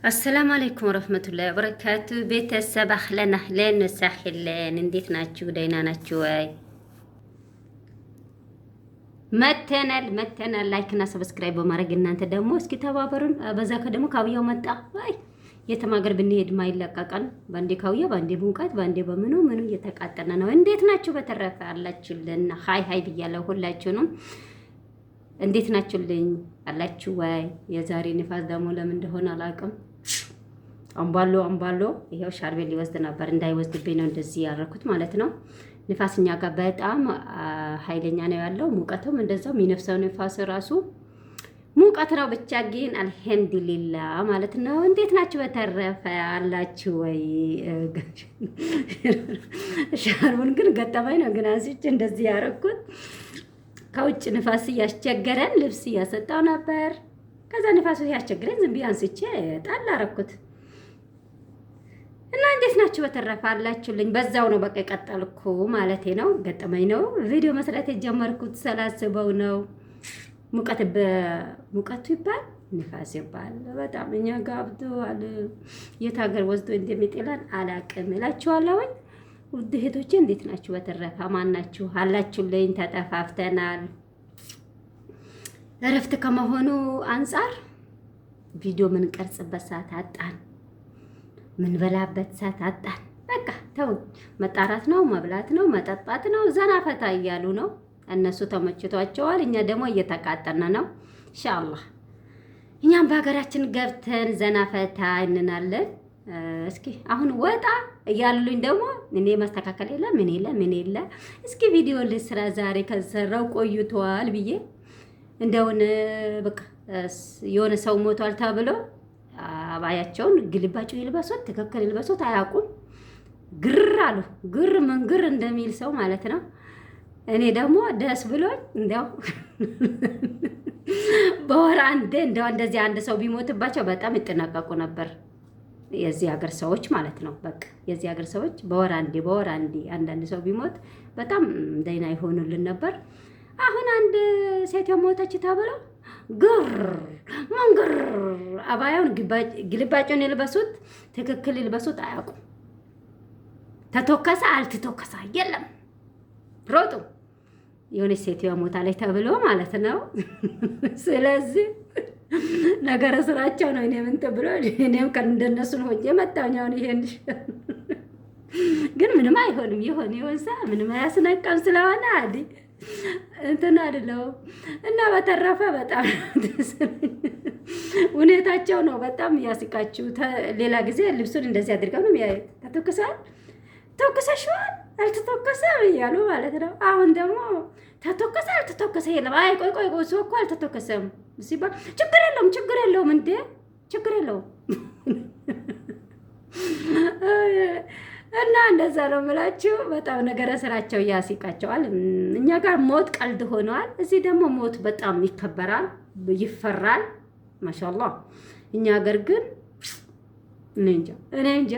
አሰላሙ አለይኩም ወረህመቱላሂ ወበረካቱ። ቤተሰብ አህለን አህለን ወሳህለን እንዴት ናችሁ? ደህና ናችሁ ወይ? መተናል። ላይክ እና ሰብስክራይብ በማድረግ እናንተ ደግሞ እስኪ ተባበሩን። በዛ ከደሞ ካውያው መጣ አይ የትም ሀገር ብንሄድ ማይለቀቀን ባንዴ ካውያ፣ ባንዴ ሙቀት፣ ባንዴ ምኑ እየተቃጠነ ነው። እንዴት ናችሁ? በተረፈ አላችሁልን? ሀይ ብያለሁ ሁላችሁንም። እንዴት ናችሁልኝ? አላችሁ ወይ? የዛሬ ንፋስ ደግሞ ለምን እንደሆነ አላውቅም። አምባሎ ይሄው ሻርቤ ሊወስድ ነበር እንዳይወስድብኝ ነው እንደዚህ ያደረኩት ማለት ነው። ንፋስ እኛ ጋር በጣም ኃይለኛ ነው ያለው። ሙቀቱም እንደዛው የሚነፍሰው ንፋስ ራሱ ሙቀት ነው። ብቻ ግን አልሐምዱሊላህ ማለት ነው። እንዴት ናችሁ? በተረፈ አላችሁ ወይ? ሻርቡን ግን ገጠመኝ ነው ግን አንስቼ እንደዚህ ያደረኩት ከውጭ ንፋስ እያስቸገረን ልብስ እያሰጣው ነበር። ከዛ ንፋሱ ያስቸግረን ዝም ብዬ አንስቼ ጣል አደረኩት እና እንዴት ናችሁ? በተረፈ አላችሁልኝ? በዛው ነው በቃ የቀጠልኩ ማለቴ ነው። ገጠመኝ ነው ቪዲዮ መስራት የጀመርኩት ስላስበው ነው። ሙቀቱ ይባል ንፋስ ይባል በጣም እኛ ጋብቷል። የት ሀገር ወስዶ እንደሚጥለን አላቅም እላችኋለሁ። ውድ እህቶቼ እንዴት ናችሁ? በተረፈ ማን ናችሁ? አላችሁልኝ? ተጠፋፍተናል። እረፍት ከመሆኑ አንጻር ቪዲዮ ምን ቀርጽበት ሰዓት አጣን፣ ምን በላበት ሰዓት አጣን። በቃ ተው፣ መጣራት ነው፣ መብላት ነው፣ መጠጣት ነው፣ ዘና ፈታ እያሉ ነው። እነሱ ተመችቷቸዋል፣ እኛ ደግሞ እየተቃጠነ ነው። ኢንሻአላህ እኛም በሀገራችን ገብተን ዘና ፈታ እንናለን። እስኪ አሁን ወጣ እያሉኝ ደግሞ እኔ ማስተካከል የለ ምን የለ እስኪ ቪዲዮ ልስራ ዛሬ ከሰራው ቆይቷል ብዬ እንደውን በቃ የሆነ ሰው ሞቷል ተብሎ አባያቸውን ግልባጩ ይልበሱት ትክክል ይልበሱት አያውቁም። ግር አሉ። ግር ምን ግር እንደሚል ሰው ማለት ነው። እኔ ደግሞ ደስ ብሎኝ እንደው በወር አንዴ እንደው እንደዚህ አንድ ሰው ቢሞትባቸው በጣም ይጠነቀቁ ነበር። የዚህ ሀገር ሰዎች ማለት ነው። በቃ የዚህ ሀገር ሰዎች በወር አንዴ አንዳንድ ሰው ቢሞት በጣም ደህና ይሆኑልን ነበር። አሁን አንድ ሴት የሞተች ተብሎ ግር አባያውን ግልባጩን ይልበሱት ትክክል ይልበሱት አያውቁም። ተተከሰ አልተተከሰ የለም ሮጡ። የሆነች ሴት ሞታለች ተብሎ ማለት ነው። ስለዚህ ነገረ ስራቸው ነው። እኔም እንትን ብሎ እኔም እንደነሱ ነው የመጣሁኝ። አሁን ይሄን ግን ምንም አይሆንም። ይሆንሳ ምንም አያስነቃም ስለሆነ አዲ እንትን አይደለው እና በተረፈ በጣም ሁኔታቸው ነው በጣም ያስቃችሁ። ሌላ ጊዜ ልብሱን እንደዚህ አድርገው ነው የሚያዩት። ተተከሰሻል አልተተከሰም እያሉ ማለት ነው። አሁን ደግሞ ተተከሰ አልተተከሰ የለም። አይ ቆይ እሱ እኮ አልተተከሰም ሲባል ችግር የለውም እንዴ ችግር የለውም። እና እንደዛ ነው የምላችሁ። በጣም ነገረ ስራቸው ያስቃቸዋል። እኛ ጋር ሞት ቀልድ ሆነዋል። እዚህ ደግሞ ሞት በጣም ይከበራል፣ ይፈራል። ማሻአላህ። እኛ ሀገር ግን እኔ እንጃ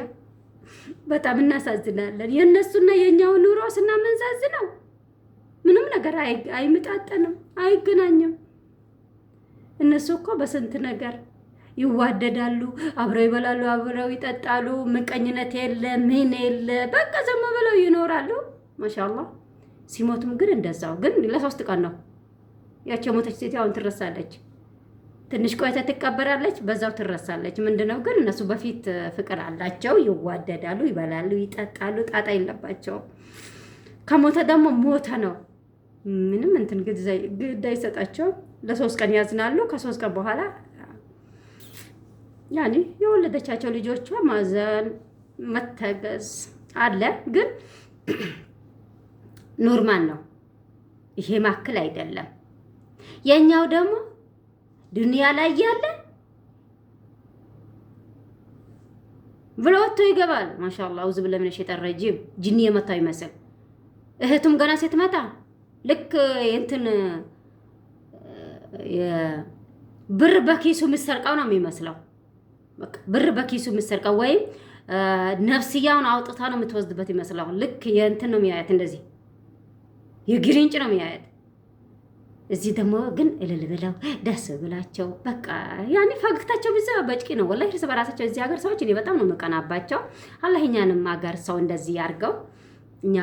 በጣም እናሳዝናለን። የእነሱና የእኛው ኑሮ ስናመዛዝነው ምንም ነገር አይመጣጠንም፣ አይገናኝም። እነሱ እኮ በስንት ነገር ይዋደዳሉ፣ አብረው ይበላሉ፣ አብረው ይጠጣሉ። ምቀኝነት የለ ምን የለ በቃ ዘመ ብለው ይኖራሉ። ማሻአላህ። ሲሞቱም ግን እንደዛው ግን ለ3 ቀን ነው። ያቸው ሞተች ሴት አሁን ትረሳለች። ትንሽ ቆይታ ትቀበራለች፣ በዛው ትረሳለች። ምንድነው ግን እነሱ በፊት ፍቅር አላቸው፣ ይዋደዳሉ፣ ይበላሉ፣ ይጠጣሉ፣ ጣጣ የለባቸውም። ከሞተ ደግሞ ሞተ ነው። ምንም እንትን ግድ አይሰጣቸውም። ለ3 ቀን ያዝናሉ። ከ3 ቀን በኋላ ያኔ የወለደቻቸው ልጆቿ ማዘን መተገዝ አለ። ግን ኖርማል ነው። ይሄ ማክል አይደለም። የኛው ደግሞ ዱንያ ላይ ያለ ብሎ ወጥቶ ይገባል። ማሻአላህ አውዝ ብለ ምን ሸይጣን ረጂም ጂኒ የመታው ይመስል እህቱም ገና ስትመጣ ልክ እንትን ብር በኪሱ ምሰርቀው ነው የሚመስለው። በቃ ብር በኪሱ ምሰርቀው ወይም ነፍስያውን አውጥታ ነው የምትወስድበት ይመስላል። ልክ የእንትን ነው የሚያያት፣ እንደዚህ የግሪንጭ ነው የሚያያት። እዚህ ደግሞ ግን እልል ብለው ደስ ብላቸው በቃ ያኔ ፈገግታቸው ቢዛ በጭቂ ነው ወላሂ። እርስ በራሳቸው እዚህ ሀገር ሰዎች እኔ በጣም ነው የምቀናባቸው። አላህ እኛንም ሀገር ሰው እንደዚህ ያርገው። እኛ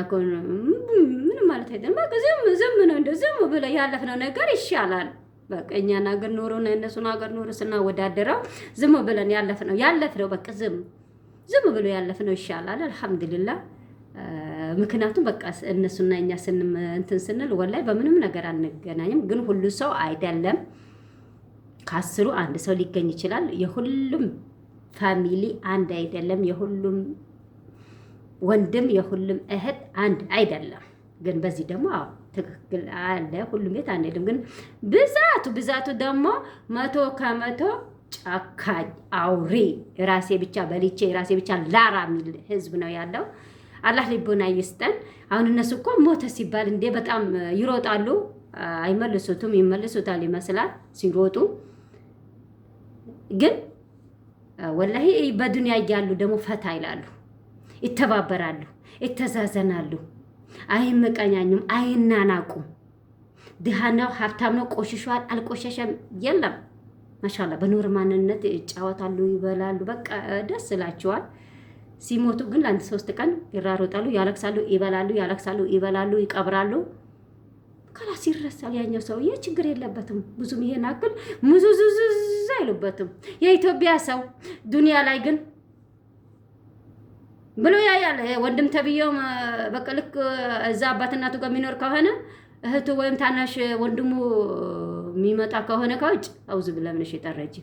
ምንም ማለት አይደለም። በቃ ዝም ነው እንደ ዝም ብለው ያለፍነው ነገር ይሻላል። በቃ እኛን ሀገር ኖሮ ነው እነሱን ሀገር ኖሮ ስናወዳደረው ዝም ብለን ያለፍነው በቃ ዝም ብሎ ያለፍነው ይሻላል። አልሐምዱሊላህ። ምክንያቱም በቃ እነሱና እኛ እንትን ስንል ወላይ በምንም ነገር አንገናኝም። ግን ሁሉ ሰው አይደለም፣ ከአስሩ አንድ ሰው ሊገኝ ይችላል። የሁሉም ፋሚሊ አንድ አይደለም። የሁሉም ወንድም የሁሉም እህት አንድ አይደለም። ግን በዚህ ደግሞ አዎ ትክክል አለ። ሁሉም ቤት አንድ አይደለም። ግን ብዛቱ ደግሞ 100% ጨካኝ አውሬ ራሴ ብቻ በልቼ ራሴ ብቻ ላራ የሚል ህዝብ ነው ያለው። አላህ ልቦና ይስጠን። አሁን እነሱ እኮ ሞተ ሲባል እንዴ በጣም ይሮጣሉ፣ አይመልሱትም። ይመልሱታል ይመስላል ሲሮጡ። ግን ወላሂ በዱንያ እያሉ ደግሞ ፈታ ይላሉ፣ ይተባበራሉ፣ ይተዛዘናሉ፣ አይመቀኛኙም፣ አይናናቁም። ድሃ ነው ሀብታም ነው ቆሽሿል አልቆሸሸም የለም። ማሻአላ በኖር ማንነት ይጫወታሉ፣ ይበላሉ። በቃ ደስ ይላቸዋል። ሲሞቱ ግን ለአንድ 3 ቀን ይራሮጣሉ፣ ያለቅሳሉ፣ ይበላሉ፣ ያለቅሳሉ፣ ይበላሉ፣ ይቀብራሉ። ከላስ ይረሳል። ያኛው ሰውዬ ችግር የለበትም ብዙም ይሄን አክል ሙዙዙዙ አይሉበትም። የኢትዮጵያ ሰው ዱንያ ላይ ግን ብሎ ያያል። ወንድም ተብዬው በቃ ልክ እዛ አባት እናቱ ጋር የሚኖር ከሆነ እህቱ ወይም ታናሽ ወንድሙ የሚመጣ ከሆነ ከውጭ አውዝ ብለምን እሺ ጠረጂ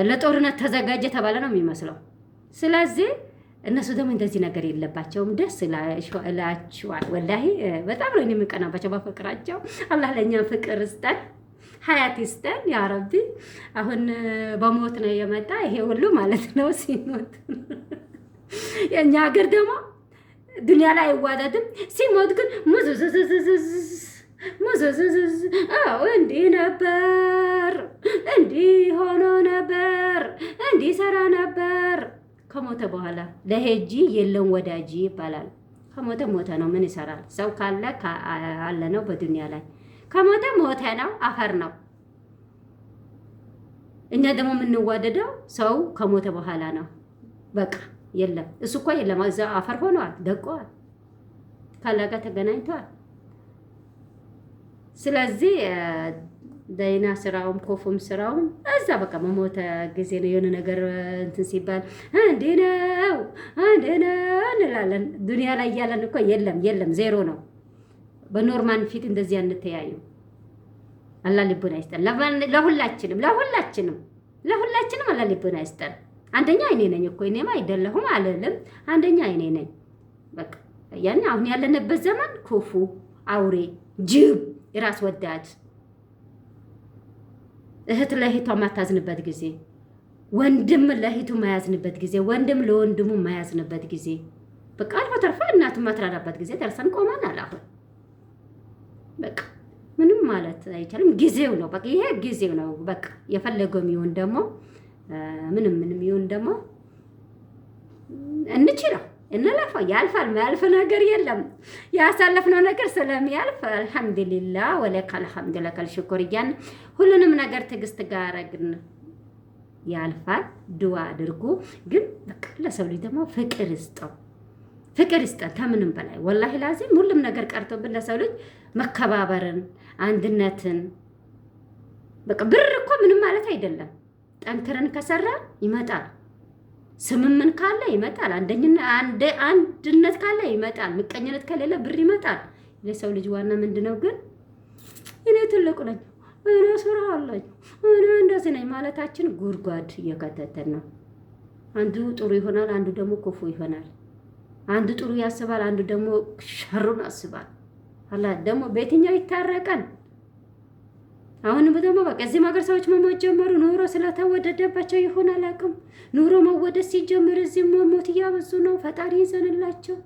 ለጦርነት ተዘጋጀ ተባለ ነው የሚመስለው። ስለዚህ እነሱ ደግሞ እንደዚህ ነገር የለባቸውም። ደስ ይላቸዋል። ወላሂ በጣም ነው የሚቀናባቸው በፍቅራቸው። አላህ ለኛ ፍቅር ይስጠን፣ ሀያት ይስጠን ያ ረቢ። አሁን በሞት ነው የመጣ ይሄ ሁሉ ማለት ነው ሲሞት። የኛ ሀገር ደግሞ ዱንያ ላይ አይዋደድም። ሲሞት ግን ሙዙዙዙዙ እንዲህ ነበር፣ እንዲህ ሆኖ ነበር፣ እንዲህ ሰራ ነበር። ከሞተ በኋላ ለሄጂ የለም ወዳጂ ይባላል። ከሞተ ሞተ ነው። ምን ይሰራል? ሰው ካለ አለ ነው በዱንያ ላይ። ከሞተ ሞተ ነው፣ አፈር ነው። እኛ ደግሞ የምንዋደደው ሰው ከሞተ በኋላ ነው። በቃ የለም እሱ እኮ የለም፣ እዛ አፈር ሆነዋል፣ ደቀዋል፣ ካላ ጋር ተገናኝተዋል። ስለዚህ ዳይና ስራውም ኮፉም ስራውም እዛ በቃ መሞተ ጊዜ ነው። የሆነ ነገር እንትን ሲባል እንዴ ነው እንላለን። ዱንያ ላይ ያለን እኮ የለም ዜሮ ነው። በኖርማን ፊት እንደዚህ አንተያዩ። አላህ ልቦና ይስጠን ለሁላችንም አላህ ልቦና ይስጠን። አንደኛ እኔ ነኝ እኮ እኔማ አይደለሁም አለለም። አንደኛ እኔ ነኝ። በቃ ያን አሁን ያለንበት ዘመን ኮፉ አውሬ ጅብ ራስ ወዳድ እህት ለእህቷ ማታዝንበት ጊዜ፣ ወንድም ለእህቱ ማያዝንበት ጊዜ፣ ወንድም ለወንድሙ ማያዝንበት ጊዜ፣ በቃ አልፎ ተርፎ እናቱ ማትራዳበት ጊዜ ደርሰን ቆመናል። አሁን በቃ ምንም ማለት አይቻልም። ጊዜው ነው በቃ ይሄ ጊዜው ነው። በቃ የፈለገው ይሁን ደግሞ ምንም ይሁን ደግሞ እንችለው እንለፋው። ያልፋል። ማያልፍ ነገር የለም። ያሳለፍነው ነገር ስለሚያልፍ አልሐምዱሊላህ ወለከል ሐምድ ለከል ሽኩር እያን ሁሉንም ነገር ትዕግስት ጋር ግን ያልፋል። ዱዓ አድርጉ። ግን በቃ ለሰው ልጅ ደግሞ ፍቅር ይስጠን ከምንም በላይ ወላሂ ላዚም ሁሉም ነገር ቀርቶብን ለሰው ልጅ መከባበርን፣ አንድነትን በቃ ብር እኮ ምንም ማለት አይደለም። ጠንክረን ከሰራ ይመጣል። ስምምን ካለ ይመጣል። አንድነት ካለ ይመጣል። ምቀኝነት ከሌለ ብር ይመጣል። ለሰው ልጅ ዋና ምንድነው ግን እኔ ትልቁ ነኝ፣ እኔ ስራ አለኝ፣ እኔ እንደዚህ ነኝ ማለታችን ጉድጓድ እየከተተን ነው። አንዱ ጥሩ ይሆናል፣ አንዱ ደግሞ ክፉ ይሆናል። አንዱ ጥሩ ያስባል፣ አንዱ ደግሞ ሸሩን ያስባል። አላህ ደግሞ በየትኛው ይታረቀን? አሁንም ደግሞ በቃ እዚህ ሀገር ሰዎች መሞት ጀመሩ። ኑሮ ስለተወደደባቸው ይሆን አላውቅም። ኑሮ መወደድ ሲጀምር እዚህ መሞት እያበዙ ነው። ፈጣሪ ይዘንላቸው።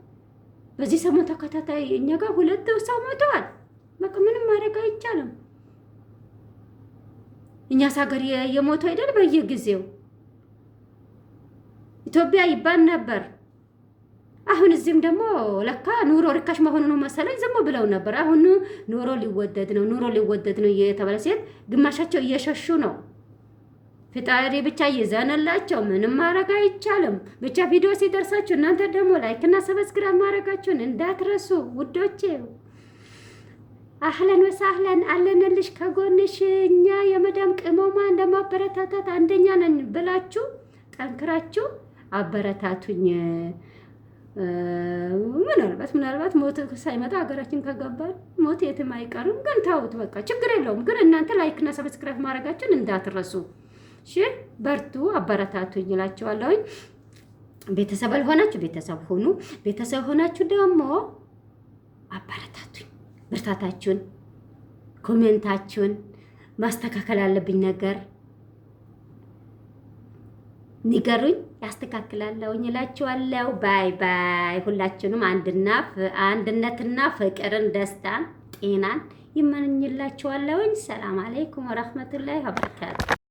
በዚህ ሰሞን ተከታታይ እኛ ጋር 2 ሰው ሞተዋል። በቃ ምንም ማድረግ አይቻልም። እኛስ ሀገር የሞቱ አይደል በየጊዜው ኢትዮጵያ ይባል ነበር። አሁን እዚህም ደግሞ ለካ ኑሮ ርካሽ መሆኑ ነው መሰለኝ ዝም ብለው ነበር። አሁን ኑሮ ሊወደድ ነው እየተባለ ሴት ግማሻቸው እየሸሹ ነው። ፍጣሪ ብቻ ይዘንላቸው። ምንም ማድረግ አይቻልም። ብቻ ቪዲዮ ሲደርሳችሁ እናንተ ደግሞ ላይክ እና ሰብስክራይብ ማድረጋችሁን እንዳትረሱ ውዶቼ። አህለን ወሳህለን አለንልሽ ከጎንሽ። እኛ የመዳም ቅመማ እንደማበረታታት አንደኛ ነን ብላችሁ ጠንክራችሁ አበረታቱኝ። ምናልባት ሞት ሳይመጣ ሀገራችን ከገባን ሞት የትም አይቀርም። ግን ታውት በቃ ችግር የለውም። ግን እናንተ ላይክ እና ሰብስክራይብ ማድረጋችሁን እንዳትረሱ። እሺ በርቱ፣ አበረታቱኝ እላችኋለሁኝ። ቤተሰብ አልሆናችሁ ቤተሰብ ሁኑ። ቤተሰብ ሆናችሁ ደግሞ አበረታቱኝ። ብርታታችሁን፣ ኮሜንታችሁን ማስተካከል አለብኝ ነገር ንገሩኝ፣ ያስተካክላለሁኝ እላችኋለሁ። ባይ ባይ። ሁላችሁንም አንድነትና ፍቅርን፣ ደስታን፣ ጤናን ይመኝላችኋለሁኝ። ሰላም አለይኩም ወራህመቱላሂ ወበረካቱ።